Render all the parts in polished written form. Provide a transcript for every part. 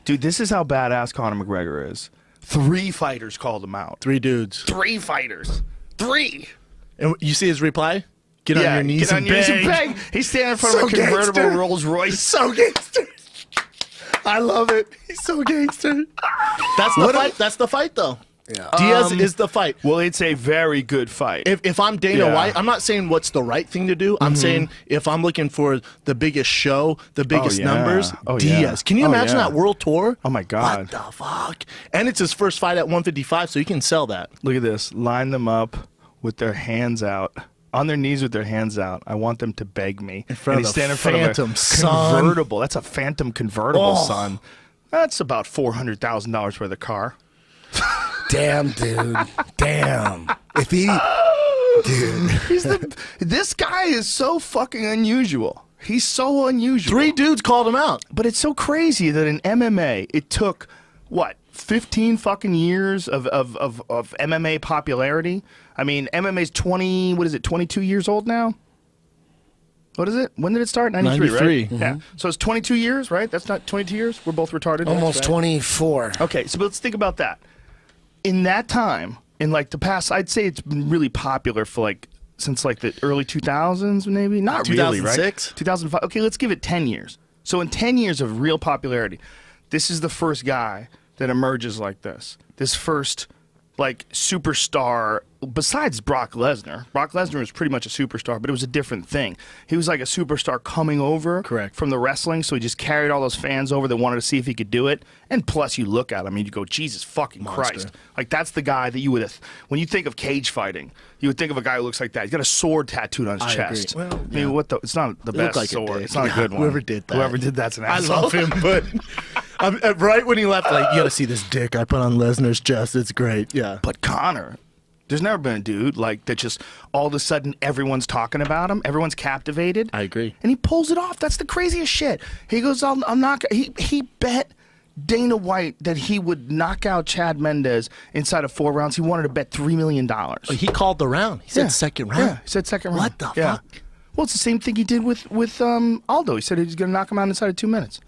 Dude, this is how badass Conor McGregor is. 3 fighters called him out. 3 dudes. 3 fighters. 3. And you see his reply? Get on your knees and beg. He's standing in front of a convertible Rolls Royce. So gangster. I love it. He's so gangster. That's the fight. That's the fight, though. Yeah. Diaz is the fight. Well, it's a very good fight. If I'm Dana White, I'm not saying what's the right thing to do. I'm saying if I'm looking for the biggest show, the biggest numbers, Diaz. Can you imagine that world tour? Oh, my God. What the fuck? And it's his first fight at 155, so you can sell that. Look at this. Line them up with their hands out. On their knees with their hands out. I want them to beg me. In front and of he's standing in front Phantom, of a son. convertible. That's a Phantom convertible, son. That's about $400,000 worth of car. Damn, dude. Damn. If he... Dude. This guy is so fucking unusual. He's so unusual. 3 dudes called him out. But it's so crazy that in MMA, it took, what, 15 fucking years of MMA popularity? I mean, MMA's 22 years old now? What is it? When did it start? 93, right? Yeah. So it's 22 years, right? That's not 22 years? We're both retarded. Almost right? 24. Okay, so let's think about that. In that time, in like the past, I'd say it's been really popular for like, since like the early 2000s maybe? Not really, right? 2006? 2005. Okay, let's give it 10 years. So in 10 years of real popularity, this is the first guy that emerges like this. This first, like, superstar, besides Brock Lesnar. Brock Lesnar was pretty much a superstar, but it was a different thing. He was like a superstar coming over from the wrestling, so he just carried all those fans over that wanted to see if he could do it. And plus, you look at him and you go, Jesus fucking Christ. Like, that's the guy that you would have, when you think of cage fighting, you would think of a guy who looks like that. He's got a sword tattooed on his chest. Agree. Well, I mean, what the, it's not the best like sword. It's not a good one. Whoever did that. Whoever did that's an asshole. I love him, but right when he left, like, you gotta see this dick I put on Lesnar's chest. It's great. Yeah. But Conor, there's never been a dude like that just all of a sudden everyone's talking about him. Everyone's captivated. I agree. And he pulls it off. That's the craziest shit. He goes, I'm not, he bet Dana White that he would knock out Chad Mendes inside of 4 rounds. He wanted to bet $3 million. He called the round. He said second round. Yeah, he said second round. What the fuck? Well, it's the same thing he did with Aldo. He said he was going to knock him out inside of 2 minutes.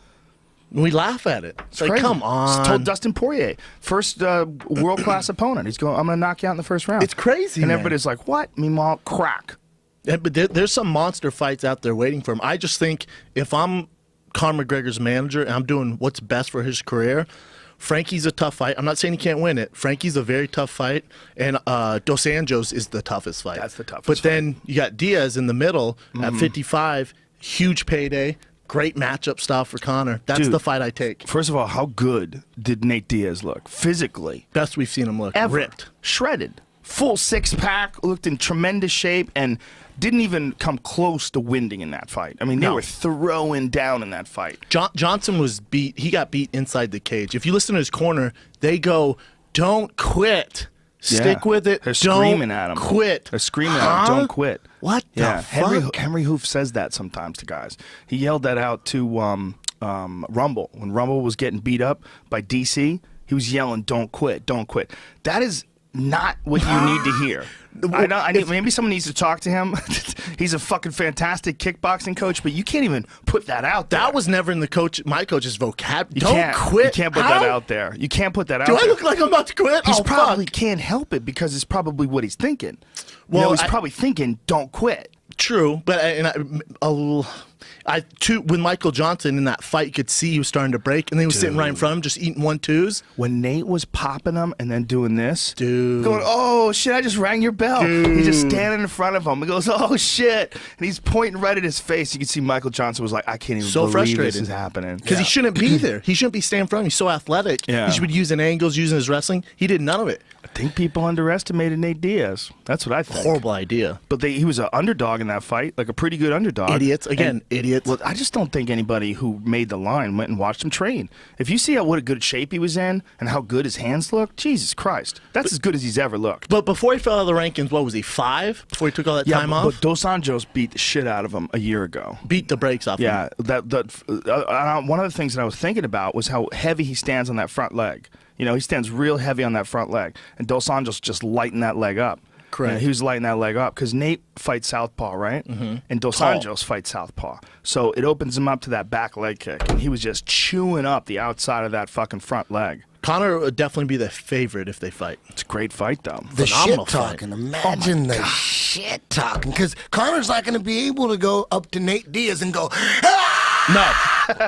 We laugh at it. It's like, crazy. come on. He told Dustin Poirier, first world-class opponent. He's going, I'm going to knock you out in the first round. It's crazy, And man. everybody's like, what? Meanwhile, crack. Yeah, but there's some monster fights out there waiting for him. I just think if I'm Conor McGregor's manager and I'm doing what's best for his career, Frankie's a tough fight. I'm not saying he can't win it. Frankie's a very tough fight, and Dos Anjos is the toughest fight. That's the toughest But fight. then you got Diaz in the middle at 55, huge payday, great matchup style for Conor. That's Dude, the fight I take. First of all, how good did Nate Diaz look physically? Best we've seen him look. Ever. Ripped. Shredded. Full 6-pack, looked in tremendous shape, and didn't even come close to winning in that fight. I mean, they were throwing down in that fight. Johnson was beat. He got beat inside the cage. If you listen to his corner, they go, don't quit. Stick with it. They're don't screaming at him. Quit. They're screaming at him. Don't quit. What the fuck? Henry Hoof says that sometimes to guys. He yelled that out to Rumble. When Rumble was getting beat up by DC, he was yelling, don't quit, don't quit. That is not what you need to hear. Maybe someone needs to talk to him. He's a fucking fantastic kickboxing coach, but you can't even put that out there. That was never in my coach's vocabulary. You Don't quit. You can't put that out there. You can't put that out Do there. I look like I'm about to quit? He Oh, probably fuck. can't help it because it's probably what he's thinking. Well, he's probably thinking, don't quit. True, but with Michael Johnson in that fight, you could see he was starting to break, and then he was sitting right in front of him, just eating 1-2s. When Nate was popping him and then doing this, Dude. going, oh shit, I just rang your bell. Dude. He's just standing in front of him. He goes, oh shit, and he's pointing right at his face. You can see Michael Johnson was like, I can't even believe frustrated. this is happening. Because he shouldn't be there. He shouldn't be standing in front of him. He's so athletic. Yeah. He should be using angles, using his wrestling. He did none of it. I think people underestimated Nate Diaz. That's what I think. Horrible idea. But he was an underdog in that fight, like a pretty good underdog. Idiots. Again, idiots. Well, I just don't think anybody who made the line went and watched him train. If you see what a good shape he was in and how good his hands look, Jesus Christ, that's as good as he's ever looked. But before he fell out of the rankings, what was he, 5? Before he took all that time off? But Dos Anjos beat the shit out of him a year ago. Beat the brakes off him. Yeah, one of the things that I was thinking about was how heavy he stands on that front leg. You know, he stands real heavy on that front leg, and Dos Anjos just lighten that leg up. Correct. And he was lighting that leg up because Nate fights southpaw, right? And Dos Anjos fights southpaw. So it opens him up to that back leg kick, and he was just chewing up the outside of that fucking front leg. Conor would definitely be the favorite if they fight. It's a great fight, though. The Phenomenal shit talking. Imagine the shit talking. Because Conor's not going to be able to go up to Nate Diaz and go, ah! No.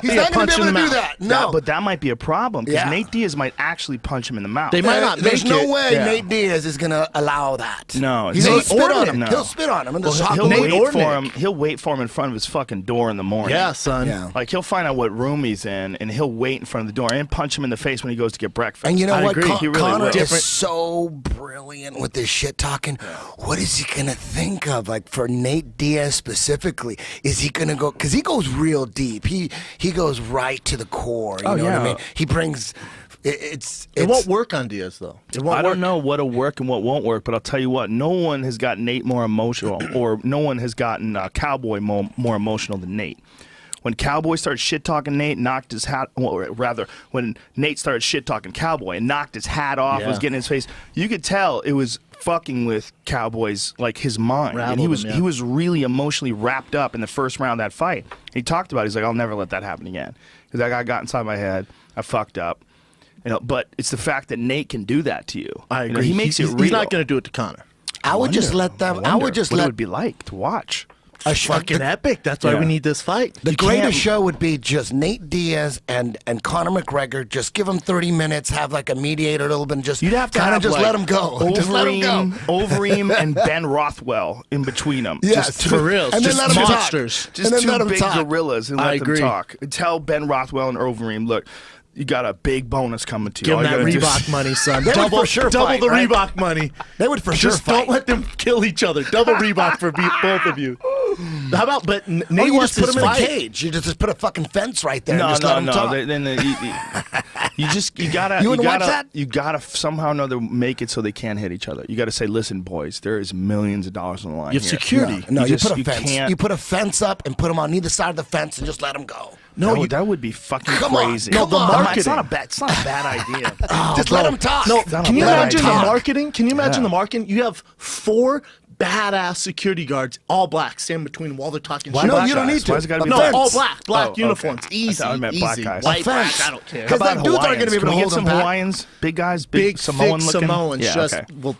He's not going to be able to do that. No. But that might be a problem because Yeah. Nate Diaz might actually punch him in the mouth. They might not There's make no it. way Yeah. Nate Diaz is going to allow that. No, He's Nate- going to spit on him. No. He'll spit on him. And Well, just he'll Nate wait or for Nick. him. He'll wait for him in front of his fucking door in the morning. Yeah, son. Yeah. Like he'll find out what room he's in, and he'll wait in front of the door and punch him in the face when he goes to get breakfast. And you know I what? agree. He really Conor will. is so brilliant with this shit talking. What is he gonna think of? Like for Nate Diaz specifically, is he gonna go? Because he goes real deep. He goes right to the core. You know what I mean? He brings. It won't work on Diaz, though. It won't I work. don't know what'll work and what won't work, but I'll tell you what: no one has gotten Nate more emotional, or no one has gotten Cowboy more emotional than Nate. When Cowboy started shit talking Nate, knocked his hat. Well, rather, when Nate started shit talking Cowboy and knocked his hat off, was getting in his face, you could tell it was fucking with Cowboy's like his mind, and Rattled him, yeah. he was really emotionally wrapped up in the first round of that fight. He talked about it. He's like, I'll never let that happen again because that guy got inside my head. I fucked up. You know, but it's the fact that Nate can do that to you. I You know, agree. he makes it real. He's not going to do it to Conor. I would just let them. I would just what it let would be like to watch. Fucking epic. That's why Yeah. we need this fight. The You greatest can't- show would be just Nate Diaz and Conor McGregor. Just give him 30 minutes, have like a mediator a little bit, and just You'd have to kind of have just like, let him go. Just let him go. Overeem and Ben Rothwell in between them. Yes. Just For real. And then Just let him talk. monsters. And Just then two let him big talk. gorillas and I let them agree. talk. Tell Ben Rothwell and Overeem, look, you got a big bonus coming to you. Give All him you that gotta do- Reebok money, son. They would for sure double fight, the right? Reebok money. They would for sure Just fight. don't let them kill each other. Double Reebok for both of you. How about, but Nate Oh, you wants just put his him in a fight. cage. You just put a fucking fence right there. No, and just let no, him no. talk. You gotta. You wouldn't watch that? You gotta somehow or another make it so they can't hit each other. You gotta say, listen, boys, there is millions of dollars on the line. You have here. security. No, you just- put a fence. can't- You put a fence up and put him on either side of the fence and just let him go. No, that would be fucking Come on, crazy. come on. It's marketing. not a bad. It's not a bad idea. Just let him talk. No, not can a you bad imagine the idea. marketing? Can you imagine Yeah. the marketing? You have 4 badass security guards, all black, stand between while they're talking shit. No, Black you don't guys? need to. Why does it gotta be No, fence? all black Oh, okay. uniforms. I Easy, thought I meant easy. black guys. White, Fence. black, I don't care. How Because about them dudes aren't Hawaiians? gonna be able Can to we hold get some them back. Hawaiians, big guys, Big, Samoan thick looking. Samoans Yeah, just okay. will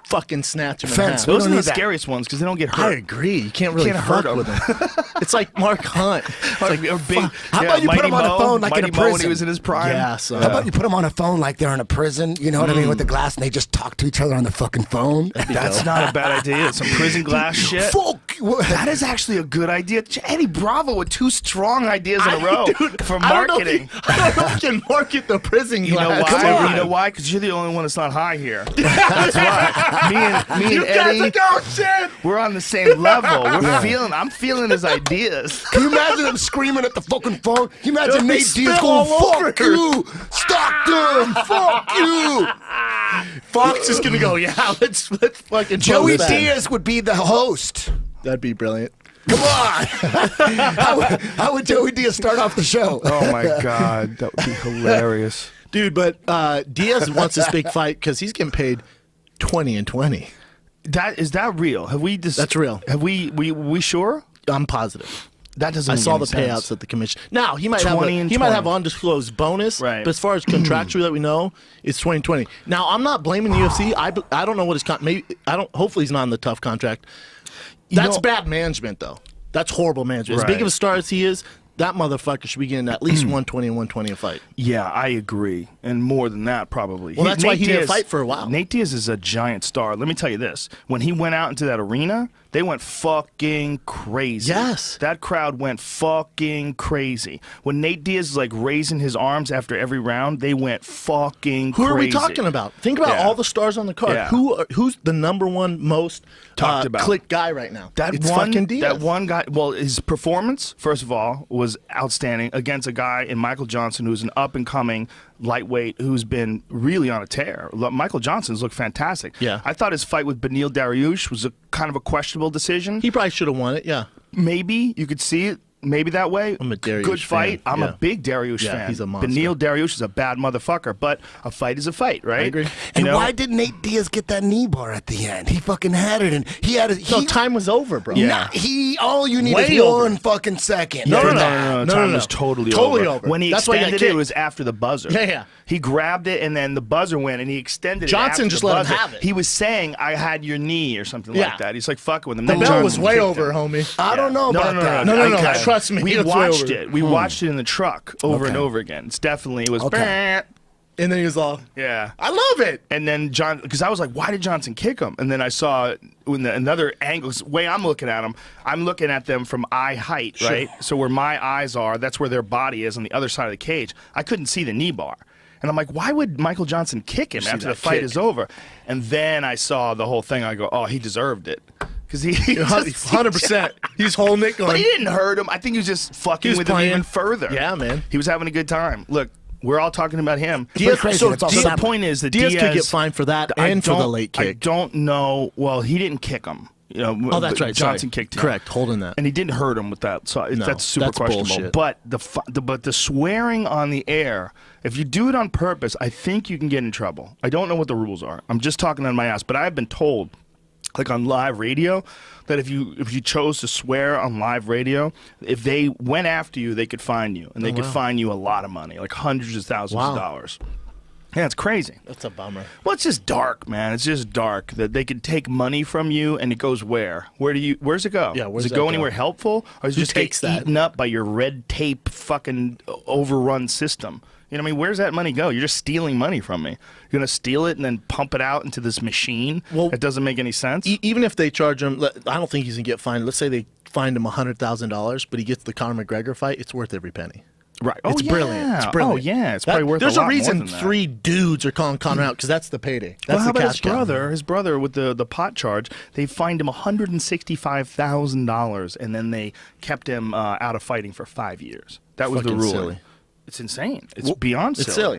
fucking snatch him in Fence. half. We Those don't are the need that. scariest ones because they don't get I hurt. agree. You can't really Can't fuck hurt 'em. with them. It's like Mark Hunt. It's like a big. How about you put Mighty him on a Mo, phone like in Mighty a Mo when he prison? was in his prime. Yeah, son. How about you put them on a phone like they're in a prison? You know what I mean, with the glass, and they just talk to each other on the fucking phone. That's not a bad idea. Some prison glass shit. Fuck. That is actually a good idea. Eddie Bravo with 2 strong ideas in a row for I don't know if marketing. I don't know if you can market the prison You know glass. why? You know why? Because you're the only one that's not high here. That's why. Me You and guys Eddie, are going shit. we're on the same level. I'm feeling his ideas. Can you imagine them screaming at the fucking phone? Can you imagine It'll be Nate Diaz spit going, all over fuck her. you, Stockton, fuck you. Fox is gonna go. Yeah, let's fucking Joey post that. Diaz would be the host. That'd be brilliant. Come on. how would Joey Diaz start off the show? Oh my God, that would be hilarious. Dude, but Diaz wants this big fight because he's getting paid 20 and 20. Is that real? Have we just? That's real. Have we sure? I'm positive. That doesn't. I make saw any the sense. payouts at the commission. Now he might have 20 and he might have 20. undisclosed bonus, Right. but as far as contractually that we know, it's 2020. Now I'm not blaming the UFC. I don't know what his maybe I don't. Hopefully he's not in the tough contract. That's know- bad management though. That's horrible management. As big Right. of a star as he is, that motherfucker should be getting at least 120 and 120 a fight. Yeah, I agree, and more than that probably. Well, that's why Nate he didn't Diaz- fight for a while. Nate Diaz is a giant star. Let me tell you this: when he went out into that arena, they went fucking crazy. Yes. that crowd went fucking crazy. When Nate Diaz is like raising his arms after every round, they went fucking Who crazy. are we talking about? Think about Yeah. all the stars on the card. Yeah. Who's the number one most Talked about. click guy right now? That it's one, fucking Diaz. that one guy. Well, his performance, first of all, was outstanding against a guy in Michael Johnson, who's an up and coming lightweight who's been really on a tear. Michael Johnson's looked fantastic. Yeah. I thought his fight with Beneil Dariush was a kind of a questionable decision. He probably should have won it. Yeah. Maybe you could see it. maybe that way. I'm a Dariush Good fight. fan. I'm a big Dariush Yeah, fan. he's a monster. Beneil Dariush is a bad motherfucker, but a fight is a fight, right? I agree. And why did Nate Diaz get that knee bar at the end? He fucking had it, and he had it. No, time was over, bro. Yeah. All you need Way is over. one fucking second. No, for no, that. no, no, time was totally over. When he That's why he got extended it, it kicked. was after the buzzer. Yeah, yeah. He grabbed it, and then the buzzer went, and he extended Johnson it after just the let him buzzer. have it. He was saying, I had your knee, or something Yeah. like that. He's like, fucking with him. The Then bell was Johnson way kicked over, him. homie. I don't know No, about no, that. No, no, no. Okay. Trust me. We it's way watched over. it. We watched it in the truck over and over again. It's definitely, it was, Okay. And then he was all, yeah. I love it. And then because I was like, why did Johnson kick him? And then I saw when another angle, the way I'm looking at him, I'm looking at them from eye height, right? So where my eyes are, that's where their body is on the other side of the cage. I couldn't see the knee bar. And I'm like, why would Michael Johnson kick him after the fight is over? And then I saw the whole thing. I go, oh, he deserved it. Because he 100%. He's holding it going. But he didn't hurt him. I think he was just fucking with him even further. Yeah, man. He was having a good time. Look, we're all talking about him. Diaz, crazy. So That's all the separate. point is that Diaz Diaz could get fined for that and for the late kick. I don't know. Well, he didn't kick him. You know, Oh, that's right. Johnson Sorry. kicked him. Correct. Holding that. And he didn't hurt him with that. So No, that's super that's questionable. bullshit. But the swearing on the air, if you do it on purpose, I think you can get in trouble. I don't know what the rules are. I'm just talking on my ass. But I've been told, like on live radio, that if you chose to swear on live radio, if they went after you, they could fine you, and they could fine you a lot of money, like hundreds of thousands of dollars. Yeah, it's crazy. That's a bummer. Well, it's just dark, man. It's just dark that they could take money from you, and it goes where? Where's it go? Yeah, where's does it that go go? anywhere helpful, or does it Who just get takes that? eaten up by your red tape fucking overrun system? You know what I mean? Where's that money go? You're just stealing money from me. You're gonna steal it and then pump it out into this machine? Well, it doesn't make any sense. Even if they charge him, I don't think he's gonna get fined. Let's say they fined him $100,000, but he gets the Conor McGregor fight. It's worth every penny. Right. It's brilliant. It's brilliant. Oh, yeah. It's probably worth There's a a lot reason more than that. 3 dudes are calling Conor out because that's the payday. That's Well, how the about cash his cow. brother? His brother with the pot charge, they fined him $165,000, and then they kept him out of fighting for 5 years. That was the Fucking ruling. silly. It's insane. It's beyond silly. It's silly.